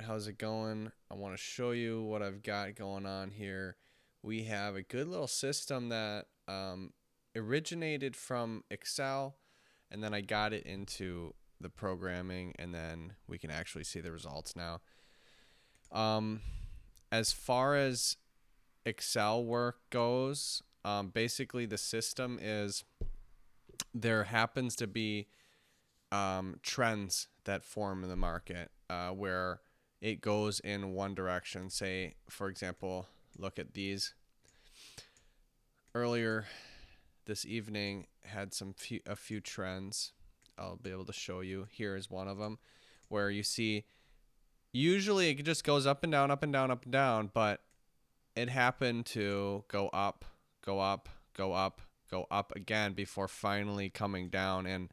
right, how's it going? I want to show you what I've got going on here. We have a good little system that originated from Excel, and then I got it into the programming, and then we can actually see the results now. As far as Excel work goes, basically the system is there happens to be trends that form in the market where it goes in one direction. Say, for example, look at these. Earlier this evening had a few trends. I'll be able to show you. Here is one of them where you see usually it just goes up and down, up and down, up and down, but it happened to go up, go up, go up, go up again before finally coming down and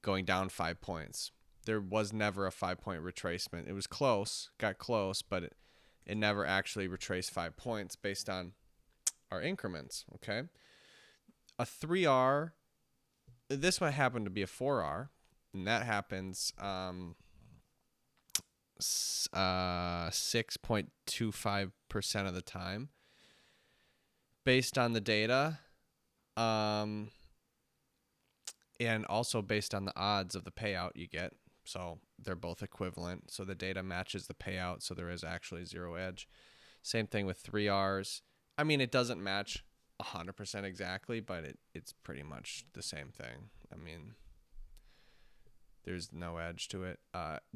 going down 5 points. There was never a 5-point retracement. It was close, got close, but it never actually retraced 5 points based on our increments, okay? A 3R, this one happened to be a 4R, and that happens 6.25% of the time based on the data. And also based on the odds of the payout you get. So they're both equivalent. So the data matches the payout, so there is actually zero edge. Same thing with 3Rs. I mean, it doesn't match 100% exactly, but it's pretty much the same thing. I mean, there's no edge to it,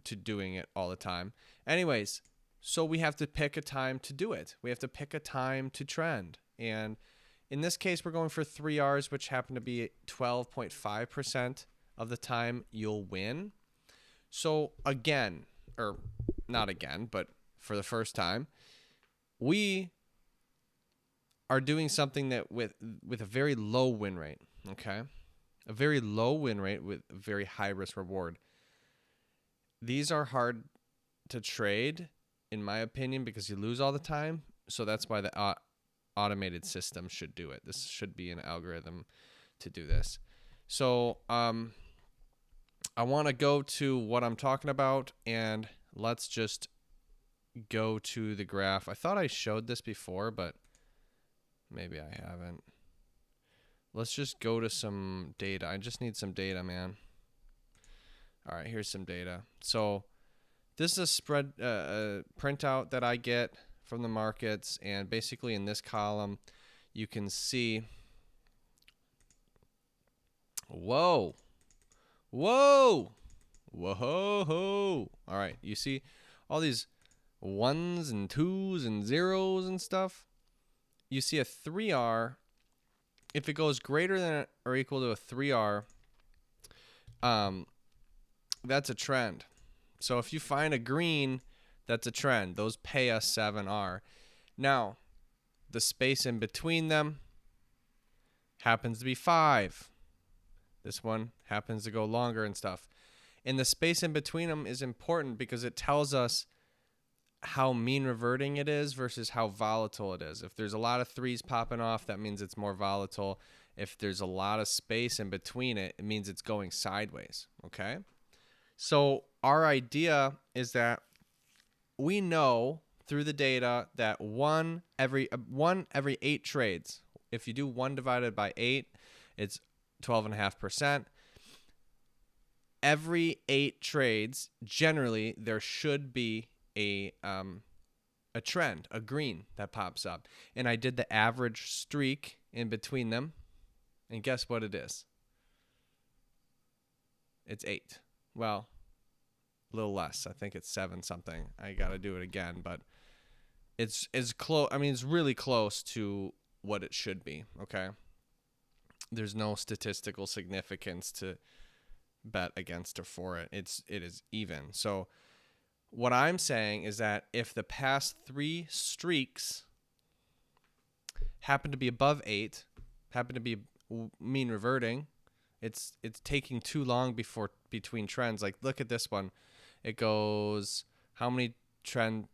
to doing it all the time. Anyways, so we have to pick a time to do it. We have to pick a time to trend. And in this case, we're going for 3Rs, which happen to be 12.5% of the time you'll win. So again, or not again, but for the first time, we are doing something that with a very low win rate, okay? A very low win rate with a very high risk reward. These are hard to trade, in my opinion, because you lose all the time. So that's why the automated system should do it. This should be an algorithm to do this. So I want to go to what I'm talking about, and let's just go to the graph. I thought I showed this before, but maybe I haven't. Let's just go to some data. I just need some data, man. All right, here's some data. So this is a spread printout that I get from the markets, and basically in this column you can see whoa all right, you see all these ones and twos and zeros and stuff. You see a 3R, if it goes greater than or equal to a 3R, that's a trend. So if you find a green, that's a trend. Those pay us 7R. Now, the space in between them happens to be 5. This one happens to go longer and stuff. And the space in between them is important because it tells us how mean reverting it is versus how volatile it is. If there's a lot of 3s popping off, that means it's more volatile. If there's a lot of space in between it, it means it's going sideways, okay? So our idea is that we know through the data that one every 8 trades. If you do 1 divided by 8, it's 12.5%. Every 8 trades, generally, there should be a trend, a green that pops up. And I did the average streak in between them, and guess what it is? It's 8. Well, a little less. I think it's 7 something. I got to do it again, but it's close. I mean, it's really close to what it should be, okay? There's no statistical significance to bet against or for it. It is even. So what I'm saying is that if the past 3 streaks happen to be above 8, happen to be mean reverting, it's taking too long between trends. Like, look at this one. It goes, how many times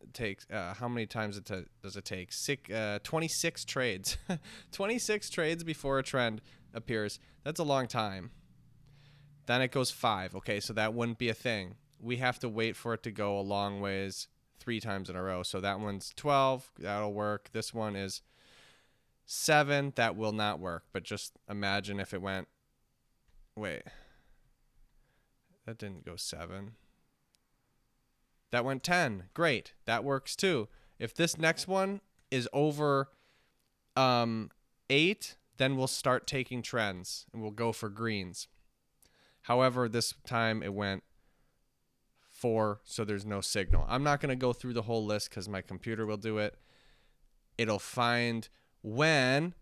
does it take? 26 trades. 26 trades before a trend appears. That's a long time. Then it goes 5. Okay, so that wouldn't be a thing. we have to wait for it to go a long ways 3 times in a row. So that one's 12. That'll work. This one is 7. That will not work. But just imagine if it went, wait, that didn't go 7. That went 10. Great. That works too. If this next one is over 8, then we'll start taking trends and we'll go for greens. However, this time it went 4, so there's no signal. I'm not going to go through the whole list because my computer will do it. It'll find when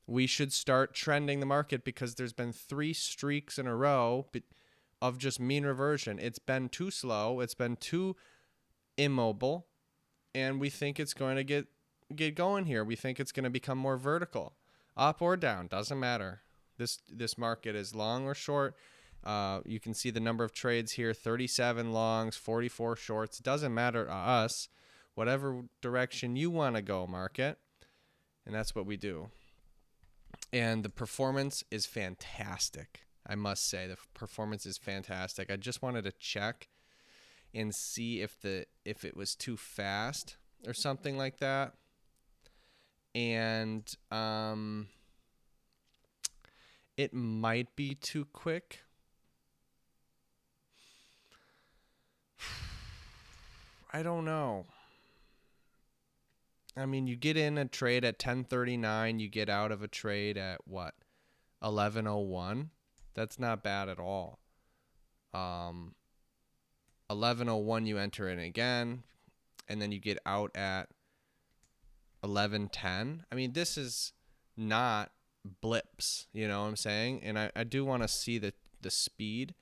we should start trending the market because there's been 3 streaks in a row of just mean reversion. It's been too slow. It's been too immobile. And we think it's going to get going here. We think it's going to become more vertical. Up or down, doesn't matter. This market is long or short. You can see the number of trades here, 37 longs, 44 shorts. Doesn't matter to us. Whatever direction you want to go, market. And that's what we do. And the performance is fantastic. I must say the performance is fantastic. I just wanted to check and see if it was too fast or something like that. And it might be too quick. I don't know. I mean, you get in a trade at 10:39, you get out of a trade at what? 11:01. That's not bad at all. 11:01 you enter in again, and then you get out at 11:10. I mean, this is not blips, you know what I'm saying? And I do want to see the speed.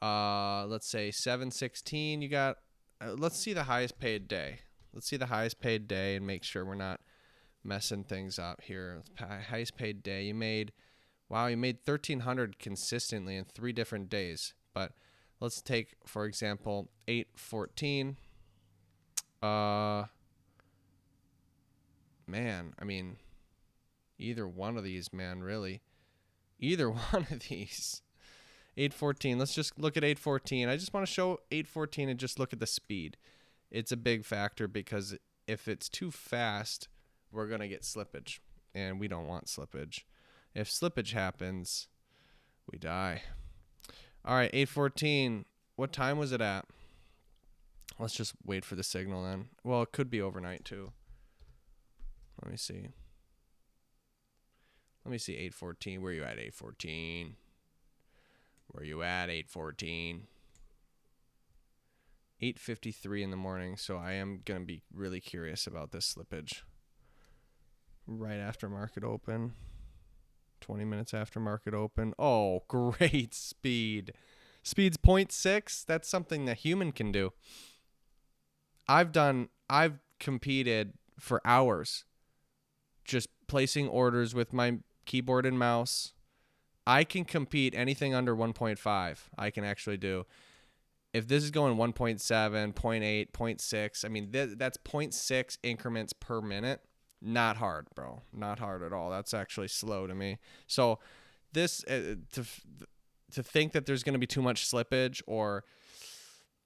Let's say 7:16 you got. Let's see the highest paid day. Let's see the highest paid day and make sure we're not messing things up here. Highest paid day you made. Wow, you made 1,300 consistently in 3 different days. But let's take, for example, 8:14. Man, I mean, either one of these, man, really. Either one of these. 8:14. Let's just look at 8:14. I just want to show 8:14 and just look at the speed. It's a big factor because if it's too fast, we're going to get slippage, and we don't want slippage. If slippage happens, we die. All right, 8:14. What time was it at? Let's just wait for the signal then. Well, it could be overnight too. Let me see. 8:14. Where are you at, 8:14? Where are you at, 8:14? 8:53 in the morning, so I am going to be really curious about this slippage. Right after market open. 20 minutes after market open. Oh, great speed. Speed's 0.6. That's something that human can do. I've competed for hours just placing orders with my keyboard and mouse. I can compete anything under 1.5. I can actually do. If this is going 1.7, 0.8, 0.6, I mean, that's 0.6 increments per minute. Not hard, bro. Not hard at all. That's actually slow to me. So this, to think that there's going to be too much slippage or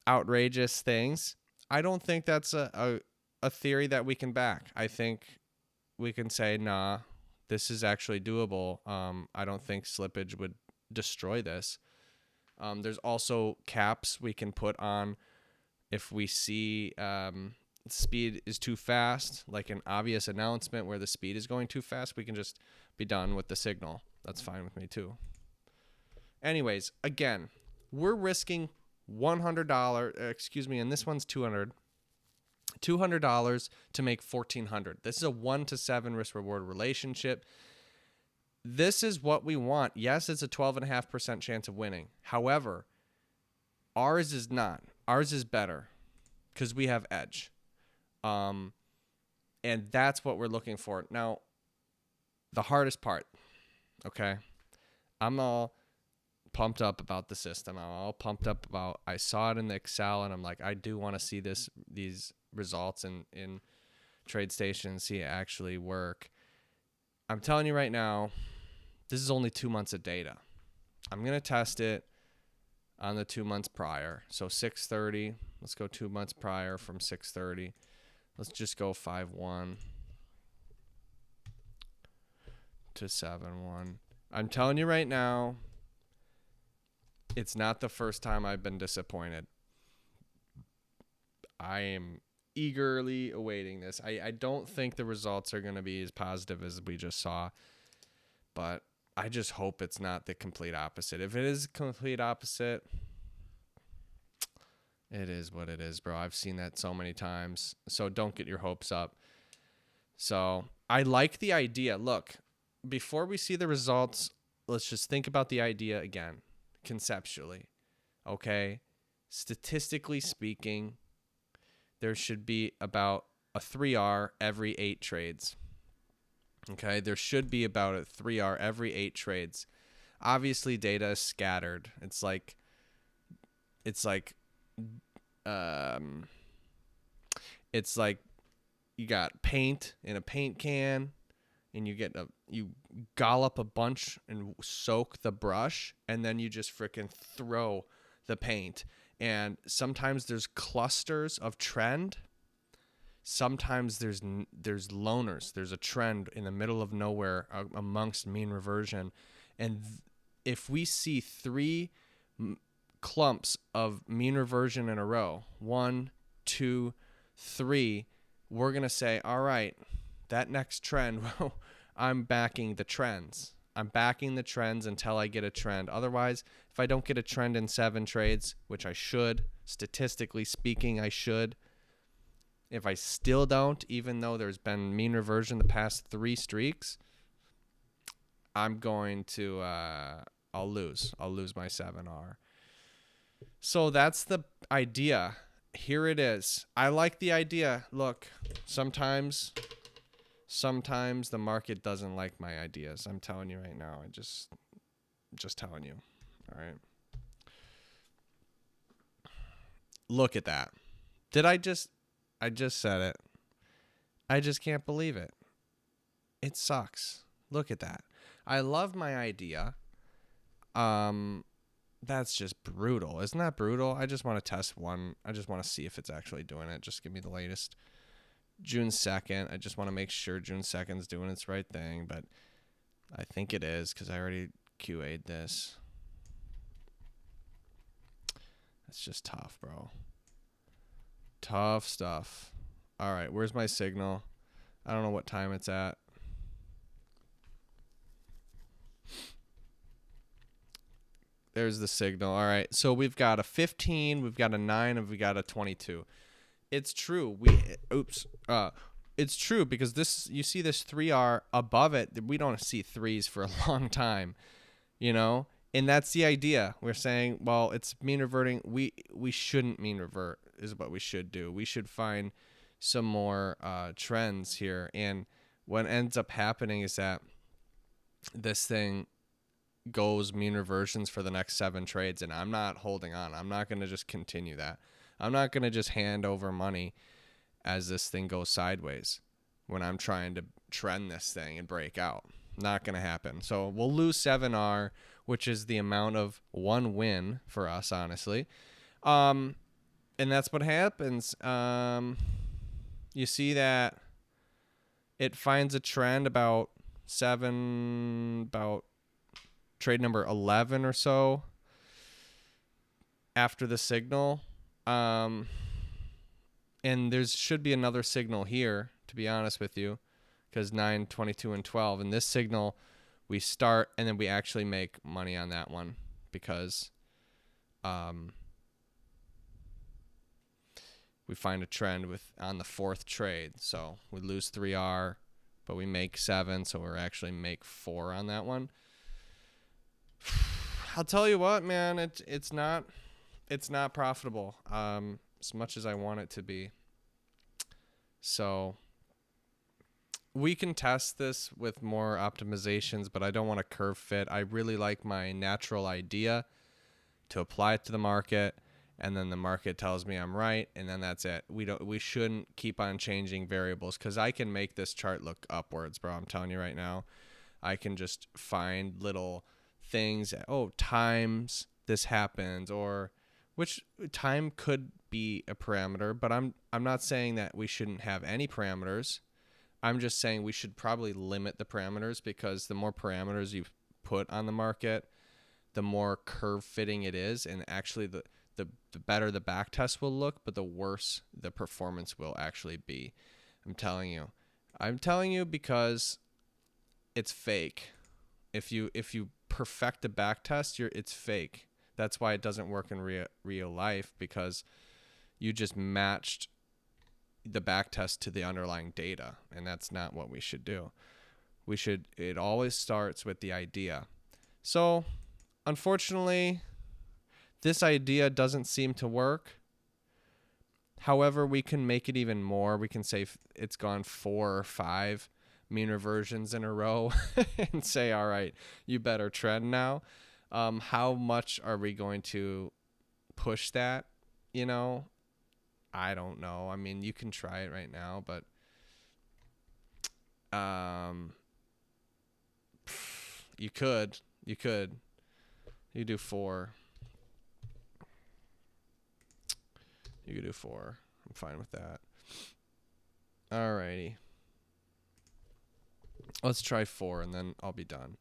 outrageous things, I don't think that's a theory that we can back. I think we can say, nah, this is actually doable. I don't think slippage would destroy this. There's also caps we can put on if we see speed is too fast, like an obvious announcement where the speed is going too fast. We can just be done with the signal. That's fine with me too. Anyways, again, we're risking $100, and this one's $200 to make $1,400. This is a 1-to-7 risk reward relationship. This is what we want. Yes, it's a 12.5% chance of winning. However, ours is not. Ours is better because we have edge. And that's what we're looking for. Now, the hardest part, okay? I'm all pumped up about the system. I'm all pumped up about, I saw it in the Excel, and I'm like, I do want to see these results in TradeStation and see it actually work. I'm telling you right now, this is only 2 months of data. I'm going to test it. on the 2 months prior. So 630. Let's go 2 months prior from 630. Let's just go 5-1 to 7-1. I'm telling you right now, it's not the first time I've been disappointed. I am eagerly awaiting this. I don't think the results are going to be as positive as we just saw, but I just hope it's not the complete opposite. If it is complete opposite, it is what it is, bro. I've seen that so many times. So don't get your hopes up. So I like the idea. Look, before we see the results, let's just think about the idea again, conceptually. Okay? Statistically speaking, there should be about a 3R every 8 trades. Okay? There should be about a 3R every 8 trades. Obviously, data is scattered. It's like you got paint in a paint can, and you gallop a bunch and soak the brush, and then you just freaking throw the paint. And sometimes there's clusters of trend. Sometimes there's loners. There's a trend in the middle of nowhere amongst mean reversion. And if we see 3 clumps of mean reversion in a row, 1, 2, 3, we're going to say, all right, that next trend, I'm backing the trends. I'm backing the trends until I get a trend. Otherwise, if I don't get a trend in 7 trades, which I should, statistically speaking, I should, if I still don't, even though there's been mean reversion the past 3 streaks, I'm going to, I'll lose my 7R. So that's the idea. Here it is. I like the idea. Look, sometimes the market doesn't like my ideas. I'm telling you right now. I just telling you. All right. Look at that. I just said it. I just can't believe it. It sucks. Look at that. I love my idea. That's just brutal. Isn't that brutal? I just want to test one. I just want to see if it's actually doing it. Just give me the latest. June 2nd. I just want to make sure June 2nd is doing its right thing, but I think it is because I already QA'd this. That's just tough, bro. Tough stuff. All right, where's my signal? I don't know what time it's at. There's the signal. All right, so we've got a 15, we've got a 9, and we got a 22. It's true. It's true because this, you see this 3R above it. We don't see 3s for a long time, you know? And that's the idea. We're saying, well, it's mean reverting. We shouldn't mean revert is what we should do. We should find some more trends here. And what ends up happening is that this thing goes mean reversions for the next 7 trades, and I'm not holding on. I'm not going to just continue that. I'm not going to just hand over money as this thing goes sideways when I'm trying to trend this thing and break out. Not going to happen. So we'll lose 7R, which is the amount of 1 win for us, honestly. And that's what happens. You see that it finds a trend about trade number 11 or so after the signal. And there should be another signal here, to be honest with you, because 9, 22, and 12. And this signal, we start, and then we actually make money on that one because we find a trend on the 4th trade. So we lose 3R, but we make 7, so we're actually make 4 on that one. I'll tell you what, man, it's not profitable as much as I want it to be. So we can test this with more optimizations, but I don't want to curve fit. I really like my natural idea to apply it to the market, and then the market tells me I'm right, and then that's it. We shouldn't keep on changing variables because I can make this chart look upwards, bro. I'm telling you right now. I can just find little things. Oh, times this happens, or which time could be a parameter, but I'm not saying that we shouldn't have any parameters. I'm just saying we should probably limit the parameters, because the more parameters you put on the market, the more curve fitting it is, and actually the better the back test will look, but the worse the performance will actually be. I'm telling you because it's fake. If you perfect the back test, it's fake. That's why it doesn't work in real life, because you just matched the back test to the underlying data, and that's not what we should do. It always starts with the idea. So, unfortunately, this idea doesn't seem to work. However, we can make it even more. We can say it's gone 4 or 5 mean reversions in a row and say, all right, you better trend now. How much are we going to push that? I don't know. I mean, you can try it right now, but you could do 4. You could do 4. I'm fine with that. Alrighty. Let's try 4, and then I'll be done.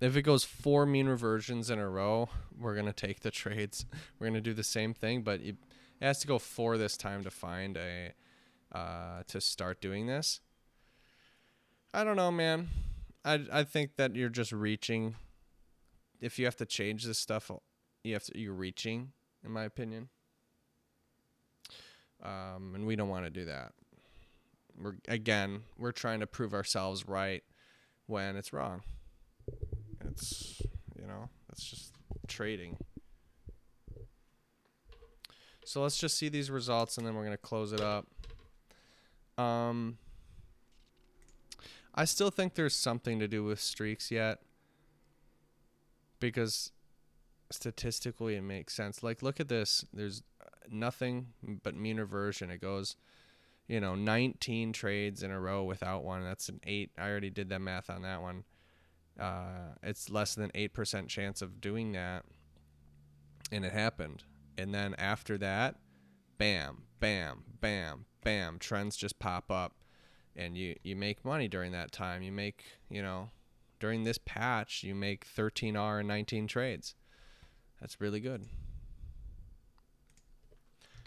If it goes 4 mean reversions in a row, we're going to take the trades. We're going to do the same thing, but it has to go 4 this time to find to start doing this. I don't know, man. I think that you're just reaching. If you have to change this stuff, you're reaching, in my opinion. And we don't want to do that. We're trying to prove ourselves right when it's wrong. It's just trading. So let's just see these results, and then we're going to close it up. I still think there's something to do with streaks yet, because statistically it makes sense. Like, look at this. There's nothing but mean reversion. It goes, 19 trades in a row without one. That's an 8. I already did that math on that one. It's less than 8% chance of doing that, and it happened. And then after that, bam, bam, bam, bam, trends just pop up, and you make money during that time. You make, during this patch, you make 13R and 19 trades. That's really good.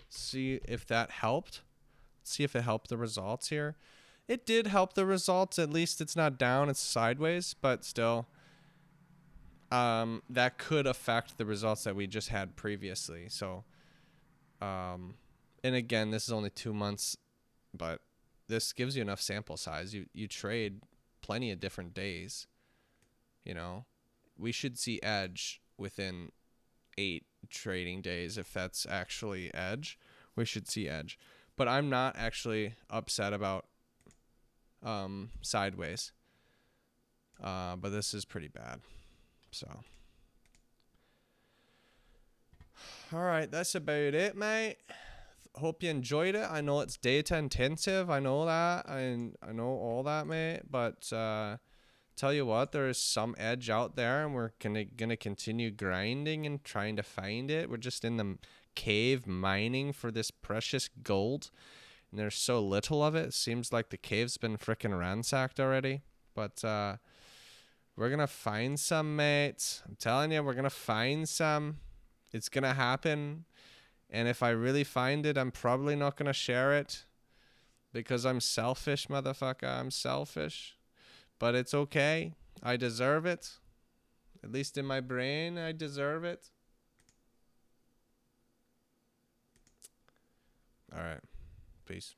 See if that helped. See if it helped the results here. It did help the results. At least it's not down, it's sideways, but still, that could affect the results that we just had previously. So, and again, this is only 2 months, but this gives you enough sample size. You trade plenty of different days. We should see edge within 8 trading days. If that's actually edge, we should see edge. But I'm not actually upset about sideways. But this is pretty bad. So, all right, that's about it, mate. Hope you enjoyed it. I know it's data intensive. I know that. I know all that, mate. But tell you what, there is some edge out there, and we're gonna continue grinding and trying to find it. We're just in the cave mining for this precious gold, and there's so little of it. It seems like the cave's been frickin' ransacked already. But we're gonna find some, mate. I'm telling you, we're gonna find some. It's gonna happen. And if I really find it, I'm probably not gonna share it, because I'm selfish, motherfucker. I'm selfish. But it's okay. I deserve it. At least in my brain, I deserve it. All right. Peace.